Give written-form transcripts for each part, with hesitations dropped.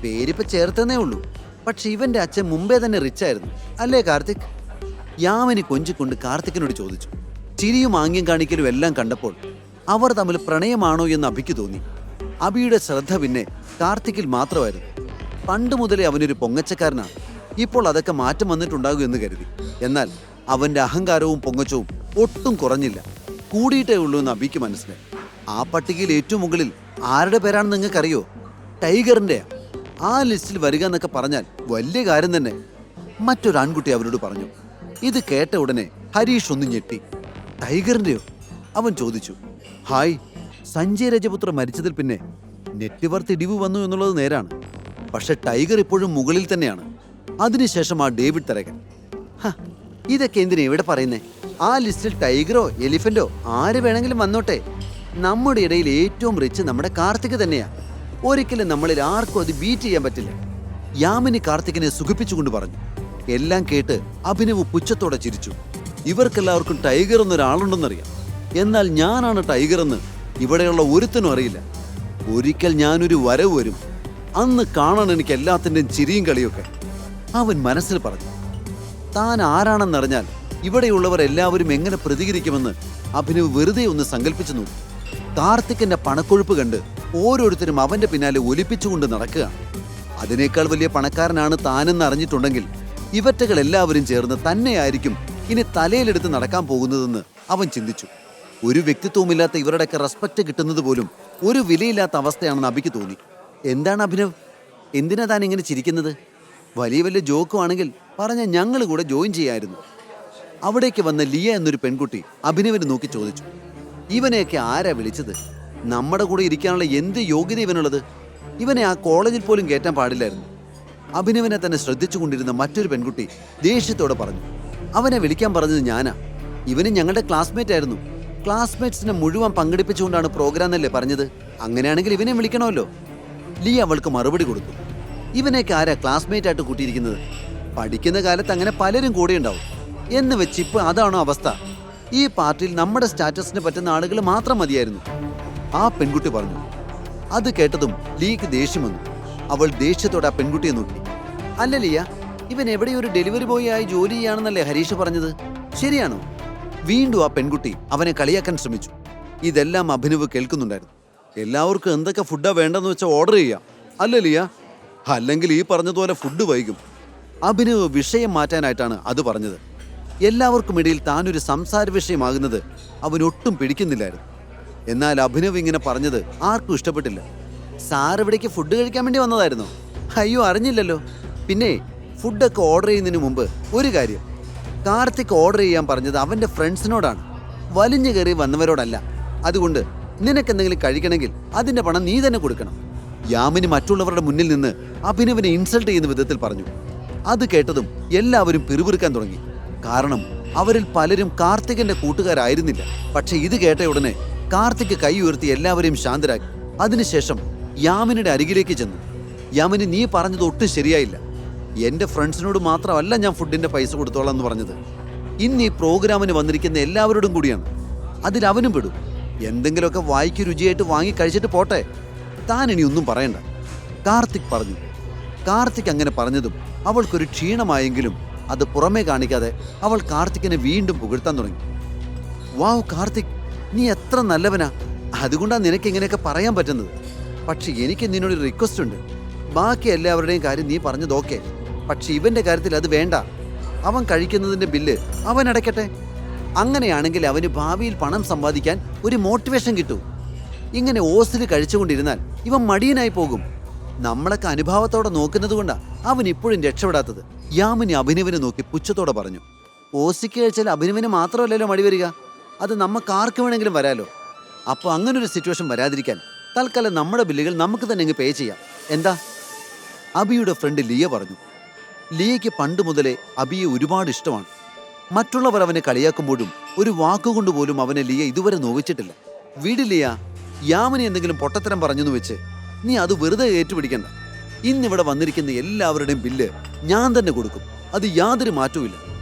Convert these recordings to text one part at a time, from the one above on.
പേരിപ്പോ ചേർത്തന്നേ ഉള്ളൂ. പക്ഷെ ഇവന്റെ അച്ഛൻ മുമ്പേ തന്നെ റിച്ച് ആയിരുന്നു, അല്ലേ കാർത്തിക്? യാമിനി കൊഞ്ചിക്കൊണ്ട് കാർത്തിക്കിനോട് ചോദിച്ചു. ചിരിയും ആംഗ്യം കാണിക്കലും എല്ലാം കണ്ടപ്പോൾ അവർ തമ്മിൽ പ്രണയമാണോ എന്ന് അഭിക്ക് തോന്നി. അഭിയുടെ ശ്രദ്ധ പിന്നെ കാർത്തിക്കിൽ മാത്രമായിരുന്നു. പണ്ട് മുതലേ അവനൊരു പൊങ്ങച്ചക്കാരനാണ്. ഇപ്പോൾ അതൊക്കെ മാറ്റം വന്നിട്ടുണ്ടാകും എന്ന് കരുതി. എന്നാൽ അവന്റെ അഹങ്കാരവും പൊങ്ങച്ചവും ഒട്ടും കുറഞ്ഞില്ല, കൂടിയിട്ടേ ഉള്ളൂ എന്ന് അഭിക്ക് മനസ്സിലായി. ആ പട്ടികയിൽ ഏറ്റവും മുകളിൽ ആരുടെ പേരാണെന്ന് നിങ്ങൾക്കറിയോ? ടൈഗറിന്റെ. ആ ലിസ്റ്റിൽ വരിക എന്നൊക്കെ പറഞ്ഞാൽ വലിയ കാര്യം തന്നെ. മറ്റൊരു ആൺകുട്ടി അവരോട് പറഞ്ഞു. ഇത് കേട്ട ഉടനെ ഹരീഷ് ഒന്ന് ഞെട്ടി. ടൈഗറിന്റെയോ? അവൻ ചോദിച്ചു. ഹായ്, സഞ്ജയ് രജപുത്ര മരിച്ചതിൽ പിന്നെ നെറ്റ്വർത്ത് ഇടിവ് വന്നു എന്നുള്ളത് നേരാണ്. പക്ഷെ ടൈഗർ ഇപ്പോഴും മുകളിൽ തന്നെയാണ്. അതിനുശേഷം ആ ഡേവിഡ് തരകൻ. ഇതൊക്കെ എന്തിനാ ഇവിടെ പറയുന്നേ? ആ ലിസ്റ്റിൽ ടൈഗറോ എലിഫന്റോ ആര് വേണമെങ്കിലും വന്നോട്ടെ. നമ്മുടെ ഇടയിൽ ഏറ്റവും റിച്ച് നമ്മുടെ കാർത്തിക് തന്നെയാ. ഒരിക്കലും നമ്മളിൽ ആർക്കും അത് ബീറ്റ് ചെയ്യാൻ പറ്റില്ല. യാമിനി കാർത്തികിനെ സുഖിപ്പിച്ചുകൊണ്ട് പറഞ്ഞു. എല്ലാം കേട്ട് അഭിനവ് പുച്ഛത്തോടെ ചിരിച്ചു. ഇവർക്കെല്ലാവർക്കും ടൈഗർ എന്നൊരാളുണ്ടെന്നറിയാം. എന്നാൽ ഞാനാണ് ടൈഗർ എന്ന് ഇവിടെയുള്ള ഒരുത്തനും അറിയില്ല. ഒരിക്കൽ ഞാനൊരു വരവ് വരും, അന്ന് കാണാൻ എനിക്ക് എല്ലാത്തിൻ്റെയും ചിരിയും കളിയൊക്കെ. അവൻ മനസ്സിൽ പറഞ്ഞു. താൻ ആരാണെന്നറിഞ്ഞാൽ ഇവിടെയുള്ളവർ എല്ലാവരും എങ്ങനെ പ്രതികരിക്കുമെന്ന് അഭിനവ് വെറുതെ ഒന്ന് സങ്കല്പിച്ചു നോക്കും. കാർത്തിക്കിന്റെ പണക്കൊഴുപ്പ് കണ്ട് ഓരോരുത്തരും അവന്റെ പിന്നാലെ ഒലിപ്പിച്ചുകൊണ്ട് നടക്കുകയാണ്. അതിനേക്കാൾ വലിയ പണക്കാരനാണ് താനെന്ന് അറിഞ്ഞിട്ടുണ്ടെങ്കിൽ ഇവറ്റകൾ എല്ലാവരും ചേർന്ന് തന്നെയായിരിക്കും ഇനി തലയിലെടുത്ത് നടക്കാൻ പോകുന്നതെന്ന് അവൻ ചിന്തിച്ചു. ഒരു വ്യക്തിത്വമില്ലാത്ത ഇവരുടെയൊക്കെ റെസ്പെക്ട് കിട്ടുന്നത് പോലും ഒരു വിലയില്ലാത്ത അവസ്ഥയാണെന്ന് അഭിക്ക് തോന്നി. എന്താണ് അഭിനവ്, എന്തിനാ താൻ ഇങ്ങനെ ചിരിക്കുന്നത്? വലിയ വലിയ ജോക്കുവാണെങ്കിൽ പറഞ്ഞ ഞങ്ങൾ കൂടെ ജോയിൻ ചെയ്യായിരുന്നു. അവിടേക്ക് വന്ന ലിയ എന്നൊരു പെൺകുട്ടി അഭിനവിനെ നോക്കി ചോദിച്ചു. ഇവനെയൊക്കെ ആരാ വിളിച്ചത്? നമ്മുടെ കൂടെ ഇരിക്കാനുള്ള എന്ത് യോഗ്യത ഇവനുള്ളത്? ഇവനെ ആ കോളേജിൽ പോലും കയറ്റാൻ പാടില്ലായിരുന്നു. അഭിനവിനെ തന്നെ ശ്രദ്ധിച്ചു കൊണ്ടിരുന്ന മറ്റൊരു പെൺകുട്ടി ദേഷ്യത്തോടെ പറഞ്ഞു. അവനെ വിളിക്കാൻ പറഞ്ഞത് ഞാനാ. ഇവന് ഞങ്ങളുടെ ക്ലാസ്മേറ്റ് ആയിരുന്നു. ക്ലാസ്മേറ്റ്സിനെ മുഴുവൻ പങ്കെടുപ്പിച്ചുകൊണ്ടാണ് പ്രോഗ്രാം എന്നല്ലേ പറഞ്ഞത്. അങ്ങനെയാണെങ്കിൽ ഇവനെ വിളിക്കണമല്ലോ. ലിയ അവൾക്ക് മറുപടി കൊടുത്തു. ഇവനെയൊക്കെ ആരാ ക്ലാസ്മേറ്റ് ആയിട്ട് കൂട്ടിയിരിക്കുന്നത്? പഠിക്കുന്ന കാലത്ത് അങ്ങനെ പലരും കൂടെ ഉണ്ടാവും എന്ന് വെച്ച് ഇപ്പൊ അതാണോ അവസ്ഥ? ഈ പാർട്ടിയിൽ നമ്മുടെ സ്റ്റാറ്റസിന് പറ്റുന്ന ആളുകൾ മാത്രം മതിയായിരുന്നു, ആ പെൺകുട്ടി പറഞ്ഞു. അത് കേട്ടതും ലിയക്ക് ദേഷ്യം വന്നു. അവൾ ദേഷ്യത്തോടെ ആ പെൺകുട്ടിയെ നോക്കി. അല്ല ലിയ, ഇവൻ എവിടെയൊരു ഡെലിവറി ബോയ് ആയി ജോലി ചെയ്യാണെന്നല്ലേ ഹരീഷ് പറഞ്ഞത്? ശരിയാണോ? വീണ്ടും ആ പെൺകുട്ടി അവനെ കളിയാക്കാൻ ശ്രമിച്ചു. ഇതെല്ലാം അഭിനവ് കേൾക്കുന്നുണ്ടായിരുന്നു. എല്ലാവർക്കും എന്തൊക്കെ ഫുഡാ വേണ്ടെന്ന് വെച്ചാൽ ഓർഡർ ചെയ്യാം, അല്ലേ ലിയ? അല്ലെങ്കിൽ ഈ പറഞ്ഞതുപോലെ ഫുഡ് വൈകും. അഭിനവ് വിഷയം മാറ്റാനായിട്ടാണ് അത് പറഞ്ഞത്. എല്ലാവർക്കും ഇടയിൽ താനൊരു സംസാര വിഷയമാകുന്നത് അവനൊട്ടും പിടിക്കുന്നില്ലായിരുന്നു. എന്നാൽ അഭിനവ് ഇങ്ങനെ പറഞ്ഞത് ആർക്കും ഇഷ്ടപ്പെട്ടില്ല. സാർ ഇവിടേക്ക് ഫുഡ് കഴിക്കാൻ വേണ്ടി വന്നതായിരുന്നോ? അയ്യോ, അറിഞ്ഞില്ലല്ലോ. പിന്നെ ഫുഡൊക്കെ ഓർഡർ ചെയ്യുന്നതിന് മുമ്പ് ഒരു കാര്യം, കാർത്തിക് ഓർഡർ ചെയ്യാൻ പറഞ്ഞത് അവൻ്റെ ഫ്രണ്ട്സിനോടാണ്, വലിഞ്ഞു കയറി വന്നവരോടല്ല. അതുകൊണ്ട് നിനക്കെന്തെങ്കിലും കഴിക്കണമെങ്കിൽ അതിൻ്റെ പണം നീ തന്നെ കൊടുക്കണം. യാമിനി മറ്റുള്ളവരുടെ മുന്നിൽ നിന്ന് അഭിനവിനെ ഇൻസൾട്ട് ചെയ്യുന്ന വിധത്തിൽ പറഞ്ഞു. അത് കേട്ടതും എല്ലാവരും പിറുപിറുക്കാൻ തുടങ്ങി. കാരണം അവരിൽ പലരും കാർത്തികിന്റെ കൂട്ടുകാരായിരുന്നില്ല. പക്ഷെ ഇത് കേട്ട ഉടനെ കാർത്തിക് കൈ ഉയർത്തി എല്ലാവരെയും ശാന്തരാക്കി. അതിനുശേഷം യാമിനിയുടെ അരികിലേക്ക് ചെന്നു. യാമിനി, നീ പറഞ്ഞത് ഒട്ടും ശരിയായില്ല. എൻ്റെ ഫ്രണ്ട്സിനോട് മാത്രമല്ല ഞാൻ ഫുഡിൻ്റെ പൈസ കൊടുത്തോളാം എന്ന് പറഞ്ഞത്. ഇന്ന് ഈ പ്രോഗ്രാമിന് വന്നിരിക്കുന്ന എല്ലാവരോടും കൂടിയാണ്. അതിൽ അവനും പെടും. എന്തെങ്കിലുമൊക്കെ വായിക്ക് രുചിയായിട്ട് വാങ്ങി കഴിച്ചിട്ട് പോട്ടെ. താൻ ഇനി ഒന്നും പറയണ്ട, കാർത്തിക് പറഞ്ഞു. കാർത്തിക് അങ്ങനെ പറഞ്ഞതും അവൾക്കൊരു ക്ഷീണമായെങ്കിലും അത് പുറമേ കാണിക്കാതെ അവൾ കാർത്തിക്കിനെ വീണ്ടും പുകഴ്ത്താൻ തുടങ്ങി. വാവ് കാർത്തിക്, നീ എത്ര നല്ലവനാ. അതുകൊണ്ടാണ് നിനക്ക് ഇങ്ങനെയൊക്കെ പറയാൻ പറ്റുന്നത്. പക്ഷെ എനിക്ക് നിന്നോടൊരു റിക്വസ്റ്റ് ഉണ്ട്. ബാക്കി എല്ലാവരുടെയും കാര്യം നീ പറഞ്ഞത് ഓക്കെ, പക്ഷെ ഇവന്റെ കാര്യത്തിൽ അത് വേണ്ട. അവൻ കഴിക്കുന്നതിന്റെ ബില്ല് അവൻ അടയ്ക്കട്ടെ. അങ്ങനെയാണെങ്കിൽ അവന് ഭാവിയിൽ പണം സമ്പാദിക്കാൻ ഒരു മോട്ടിവേഷൻ കിട്ടും. ഇങ്ങനെ ഓസിൽ കഴിച്ചുകൊണ്ടിരുന്നാൽ ഇവൻ മടിയനായി പോകും. നമ്മളൊക്കെ അനുഭാവത്തോടെ നോക്കുന്നത് കൊണ്ടാ അവൻ ഇപ്പോഴും രക്ഷപ്പെടാത്തത്. യാമിനി അഭിനവിനെ നോക്കി പുച്ഛത്തോടെ പറഞ്ഞു. ഓസിക്ക് കഴിച്ചാൽ അഭിനവിന് മാത്രമല്ലല്ലോ മടി വരിക, അത് നമുക്ക് ആർക്ക് വേണമെങ്കിലും വരാലോ. അപ്പോൾ അങ്ങനൊരു സിറ്റുവേഷൻ വരാതിരിക്കാൻ തൽക്കാലം നമ്മുടെ ബില്ലുകൾ നമുക്ക് തന്നെ അങ്ങ് പേ ചെയ്യാം. എന്താ? അബിയുടെ ഫ്രണ്ട് ലിയ പറഞ്ഞു. ലിയയ്ക്ക് പണ്ട് മുതലേ അബിയെ ഒരുപാട് ഇഷ്ടമാണ്. മറ്റുള്ളവർ അവനെ കളിയാക്കുമ്പോഴും ഒരു വാക്കുകൊണ്ട് പോലും അവനെ ലിയ ഇതുവരെ നോവിച്ചിട്ടില്ല. വീടിലിയ, യാമിനി എന്തെങ്കിലും പൊട്ടത്തരം പറഞ്ഞെന്ന് വെച്ച് നീ അത് വെറുതെ ഏറ്റുപിടിക്കണ്ട. ഇന്നിവിടെ വന്നിരിക്കുന്ന എല്ലാവരുടെയും ബില്ല് ഞാൻ തന്നെ കൊടുക്കും, അത് യാതൊരു മാറ്റവുമില്ല,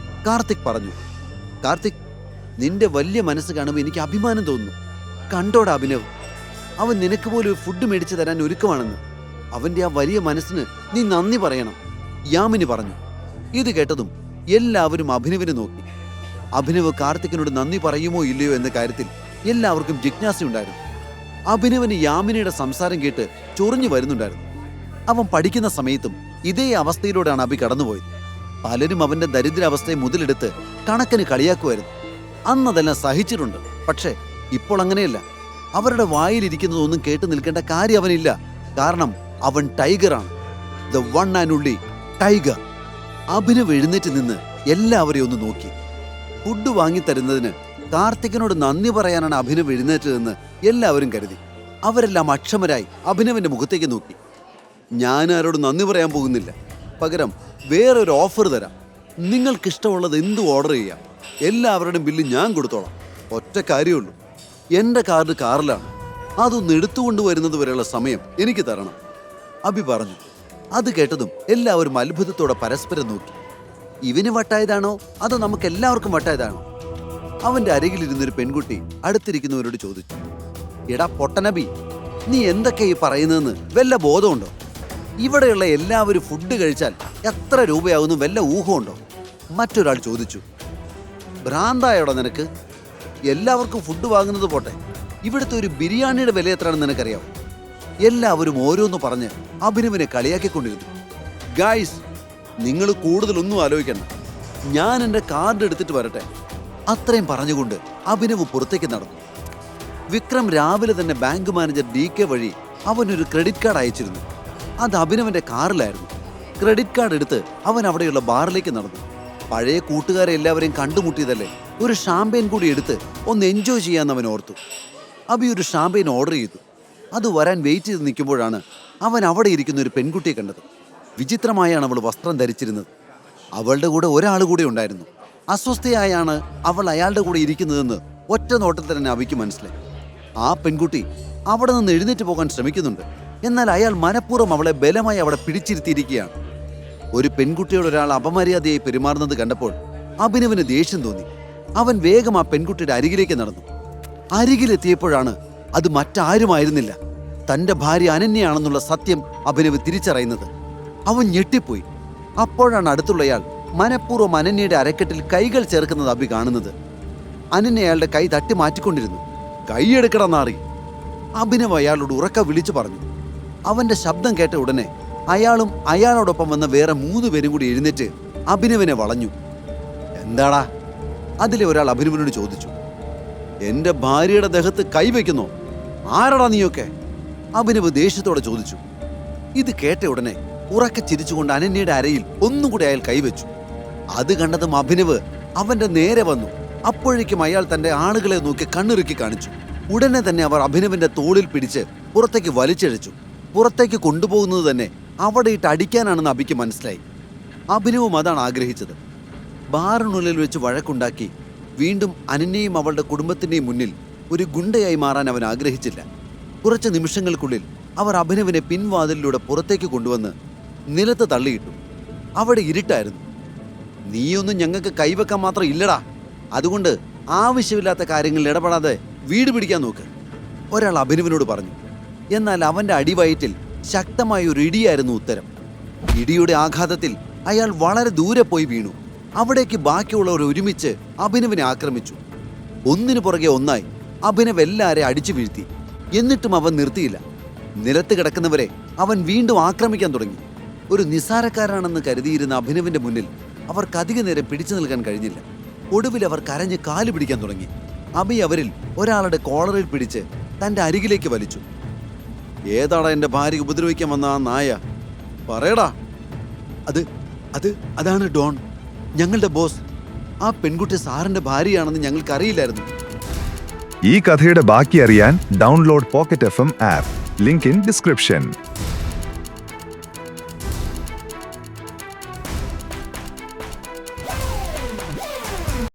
കാർത്തിക് പറഞ്ഞു. കാർത്തിക്, നിന്റെ വലിയ മനസ്സ് കാണുമ്പോൾ എനിക്ക് അഭിമാനം തോന്നുന്നു. കണ്ടോടാ അഭിനവ്, അവൻ നിനക്ക് പോലും ഫുഡ് മേടിച്ചു തരാൻ ഒരുക്കമാണെന്ന്. അവന്റെ ആ വലിയ മനസ്സിന് നീ നന്ദി പറയണം, യാമിനി പറഞ്ഞു. ഇത് കേട്ടതും എല്ലാവരും അഭിനവിനെ നോക്കി. അഭിനവ് കാർത്തിക്കിനോട് നന്ദി പറയുമോ ഇല്ലയോ എന്ന കാര്യത്തിൽ എല്ലാവർക്കും ജിജ്ഞാസയുണ്ടായിരുന്നു. അഭിനവന് യാമിനിയുടെ സംസാരം കേട്ട് ചൊറിഞ്ഞു വരുന്നുണ്ടായിരുന്നു. അവൻ പഠിക്കുന്ന സമയത്തും ഇതേ അവസ്ഥയിലൂടെയാണ് അഭി കടന്നുപോയത്. പലരും അവന്റെ ദരിദ്രാവസ്ഥയെ മുതലെടുത്ത് കണക്കിന് കളിയാക്കുമായിരുന്നു. അന്നതെല്ലാം സഹിച്ചിട്ടുണ്ട്. പക്ഷേ ഇപ്പോൾ അങ്ങനെയല്ല. അവരുടെ വായിലിരിക്കുന്നതൊന്നും കേട്ട് നിൽക്കേണ്ട കാര്യം അവനില്ല. കാരണം അവൻ ടൈഗറാണ്, the one and only tiger. Abhinav എഴുന്നേറ്റ് നിന്ന് എല്ലാവരെയും ഒന്ന് നോക്കി. ഫുഡ് വാങ്ങിത്തരുന്നതിന് കാർത്തികിനോട് നന്ദി പറയാനാണ് അഭിനവ് എഴുന്നേറ്റതെന്ന് എല്ലാവരും കരുതി. അവരെല്ലാം അക്ഷമരായി അഭിനവിന്റെ മുഖത്തേക്ക് നോക്കി. ഞാൻ ആരോട് നന്ദി പറയാൻ പോകുന്നില്ല, പകരം വേറൊരു ഓഫർ തരാം. നിങ്ങൾക്കിഷ്ടമുള്ളത് എന്തും ഓർഡർ ചെയ്യാം. എല്ലാവരുടെയും ബില്ല് ഞാൻ കൊടുത്തോളാം. ഒറ്റ കാര്യമുള്ളൂ, എൻ്റെ കാർഡ് കാറിലാണ്. അതൊന്ന് എടുത്തുകൊണ്ടുവരുന്നത് വരെയുള്ള സമയം എനിക്ക് തരണം, അഭി പറഞ്ഞു. അത് കേട്ടതും എല്ലാവരും അത്ഭുതത്തോടെ പരസ്പരം നോക്കി. ഇവന് വട്ടായതാണോ അതോ നമുക്ക് എല്ലാവർക്കും വട്ടായതാണോ? അവന്റെ അരികിലിരുന്നൊരു പെൺകുട്ടി അടുത്തിരിക്കുന്നവരോട് ചോദിച്ചു. എടാ പൊട്ടനബി, നീ എന്തൊക്കെ ഈ പറയുന്നതെന്ന് വല്ല ബോധമുണ്ടോ? ഇവിടെയുള്ള എല്ലാവരും ഫുഡ് കഴിച്ചാൽ എത്ര രൂപയാകുന്നു വല്ല ഊഹമുണ്ടോ? മറ്റൊരാൾ ചോദിച്ചു. ഭ്രാന്തായോടെ നിനക്ക്? എല്ലാവർക്കും ഫുഡ് വാങ്ങുന്നത് പോട്ടെ, ഇവിടുത്തെ ഒരു ബിരിയാണിയുടെ വില എത്രയാണെന്ന് നിനക്കറിയാമോ? എല്ലാവരും ഓരോന്ന് പറഞ്ഞ് അഭിനവിനെ കളിയാക്കിക്കൊണ്ടിരുന്നു. ഗായ്സ്, നിങ്ങൾ കൂടുതലൊന്നും ആലോചിക്കണ്ട, ഞാൻ എൻ്റെ കാർഡ് എടുത്തിട്ട് വരട്ടെ. അത്രയും പറഞ്ഞുകൊണ്ട് അഭിനവ് പുറത്തേക്ക് നടന്നു. വിക്രം രാവിലെ തന്നെ ബാങ്ക് മാനേജർ DK വഴി അവനൊരു ക്രെഡിറ്റ് കാർഡ് അയച്ചിരുന്നു. അത് അഭിനവന്റെ കാറിലായിരുന്നു. ക്രെഡിറ്റ് കാർഡ് എടുത്ത് അവൻ അവിടെയുള്ള ബാറിലേക്ക് നടന്നു. പഴയ കൂട്ടുകാരെ എല്ലാവരെയും കണ്ടുമുട്ടിയതല്ലേ, ഒരു ഷാമ്പയിൻ കൂടി എടുത്ത് ഒന്ന് എൻജോയ് ചെയ്യാമെന്ന് അവൻ ഓർത്തു. അഭി ഒരു ഷാമ്പയിൻ ഓർഡർ ചെയ്തു. അത് വരാൻ വെയിറ്റ് ചെയ്ത് നിൽക്കുമ്പോഴാണ് അവൻ അവിടെ ഇരിക്കുന്ന ഒരു പെൺകുട്ടിയെ കണ്ടത്. വിചിത്രമായാണ് അവൾ വസ്ത്രം ധരിച്ചിരുന്നത്. അവളുടെ കൂടെ ഒരാൾ കൂടെ ഉണ്ടായിരുന്നു. അസ്വസ്ഥയായാണ് അവൾ അയാളുടെ കൂടെ ഇരിക്കുന്നതെന്ന് ഒറ്റ നോട്ടത്തിൽ തന്നെ അഭിക്ക് മനസ്സിലായി. ആ പെൺകുട്ടി അവിടെ നിന്ന് എഴുന്നേറ്റ് പോകാൻ ശ്രമിക്കുന്നുണ്ട്. എന്നാൽ അയാൾ മനഃപൂർവ്വം അവളെ ബലമായി അവിടെ പിടിച്ചിരുത്തിയിരിക്കുകയാണ്. ഒരു പെൺകുട്ടിയോട് ഒരാൾ അപമര്യാദയായി പെരുമാറുന്നത് കണ്ടപ്പോൾ അഭിനവിന് ദേഷ്യം തോന്നി. അവൻ വേഗം ആ പെൺകുട്ടിയുടെ അരികിലേക്ക് നടന്നു. അരികിലെത്തിയപ്പോഴാണ് അത് മറ്റാരുമായിരുന്നില്ല, തൻ്റെ ഭാര്യ അനന്യയാണെന്നുള്ള സത്യം അഭിനവ് തിരിച്ചറിയുന്നത്. അവൻ ഞെട്ടിപ്പോയി. അപ്പോഴാണ് അടുത്തുള്ളയാൾ മനഃപൂർവ്വം അനന്യയുടെ അരക്കെട്ടിൽ കൈകൾ ചേർക്കുന്നത് അഭി കാണുന്നത്. അനന്യ അയാളുടെ കൈ തട്ടി മാറ്റിക്കൊണ്ടിരുന്നു. കൈയെടുക്കട നാറി, അഭിനവ് അയാളോട് ഉറക്ക വിളിച്ചു പറഞ്ഞു. അവന്റെ ശബ്ദം കേട്ട ഉടനെ അയാളും അയാളോടൊപ്പം വന്ന വേറെ 3 പേരും കൂടി എഴുന്നേറ്റ് അഭിനവിനെ വളഞ്ഞു. എന്താടാ? അതിലെ ഒരാൾ അഭിനവിനോട് ചോദിച്ചു. എന്റെ ഭാര്യയുടെ ദേഹത്ത് കൈവയ്ക്കുന്നോ? ആരടാ നീയൊക്കെ? അഭിനവ് ദേഷ്യത്തോടെ ചോദിച്ചു. ഇത് കേട്ട ഉടനെ ഉറക്കെ ചിരിച്ചുകൊണ്ട് അനന്യയുടെ അരയിൽ ഒന്നുകൂടി അയാൾ കൈവച്ചു. അത് കണ്ടതും അഭിനവ് അവന്റെ നേരെ വന്നു. അപ്പോഴേക്കും അയാൾ തന്റെ ആളുകളെ നോക്കി കണ്ണിറുക്കി കാണിച്ചു. ഉടനെ തന്നെ അവർ അഭിനവിന്റെ തോളിൽ പിടിച്ച് പുറത്തേക്ക് വലിച്ചഴിച്ചു. പുറത്തേക്ക് കൊണ്ടുപോകുന്നത് തന്നെ അവിടെ ഇട്ട് അടിക്കാനാണെന്ന് അഭിക്ക് മനസ്സിലായി. അഭിനവും അതാണ് ആഗ്രഹിച്ചത്. ബാറിനുള്ളിൽ വെച്ച് വഴക്കുണ്ടാക്കി വീണ്ടും അനന്യയും അവളുടെ കുടുംബത്തിൻ്റെയും മുന്നിൽ ഒരു ഗുണ്ടയായി മാറാൻ അവൻ ആഗ്രഹിച്ചില്ല. കുറച്ച് നിമിഷങ്ങൾക്കുള്ളിൽ അവർ അഭിനവിനെ പിൻവാതിലിലൂടെ പുറത്തേക്ക് കൊണ്ടുവന്ന് നിലത്ത് തള്ളിയിട്ടു. അവിടെ ഇരുട്ടായിരുന്നു. നീയൊന്നും ഞങ്ങൾക്ക് കൈവെക്കാൻ മാത്രം ഇല്ലടാ, അതുകൊണ്ട് ആവശ്യമില്ലാത്ത കാര്യങ്ങളിൽ ഇടപെടാതെ വീട് പിടിക്കാൻ നോക്ക്, ഒരാൾ അഭിനവിനോട് പറഞ്ഞു. എന്നാൽ അവന്റെ അടിവയറ്റിൽ ശക്തമായ ഒരു ഇടിയായിരുന്നു ഉത്തരം. ഇടിയുടെ ആഘാതത്തിൽ അയാൾ വളരെ ദൂരെ പോയി വീണു. അവിടേക്ക് ബാക്കിയുള്ളവർ ഒരുമിച്ച് അഭിനവിനെ ആക്രമിച്ചു. ഒന്നിനു പുറകെ ഒന്നായി അഭിനവ് എല്ലാവരെയും അടിച്ചു വീഴ്ത്തി. എന്നിട്ടും അവൻ നിർത്തിയില്ല. നിലത്ത് കിടക്കുന്നവരെ അവൻ വീണ്ടും ആക്രമിക്കാൻ തുടങ്ങി. ഒരു നിസ്സാരക്കാരാണെന്ന് കരുതിയിരുന്ന അഭിനവിന്റെ മുന്നിൽ അവർക്ക് അധിക നേരം പിടിച്ചു നിൽക്കാൻ കഴിഞ്ഞില്ല. ഒടുവിൽ അവർ കരഞ്ഞ് കാല് പിടിക്കാൻ തുടങ്ങി. അഭി അവരിൽ ഒരാളുടെ കോളറിൽ പിടിച്ച് തൻ്റെ അരികിലേക്ക് വലിച്ചു. ഏതാടാ എൻ്റെ ഭാര്യ ഉപദ്രവിക്കാൻ വന്ന ആ നായ? പറയടാ. അതാണ് ഡോൺ, ഞങ്ങളുടെ ബോസ്. ആ പെൺകുട്ടി സാറിന്റെ ഭാര്യയാണെന്ന് ഞങ്ങൾക്കറിയില്ലായിരുന്നു. ഈ കഥയുടെ ബാക്കി അറിയാൻ download pocket FM app. Link in description.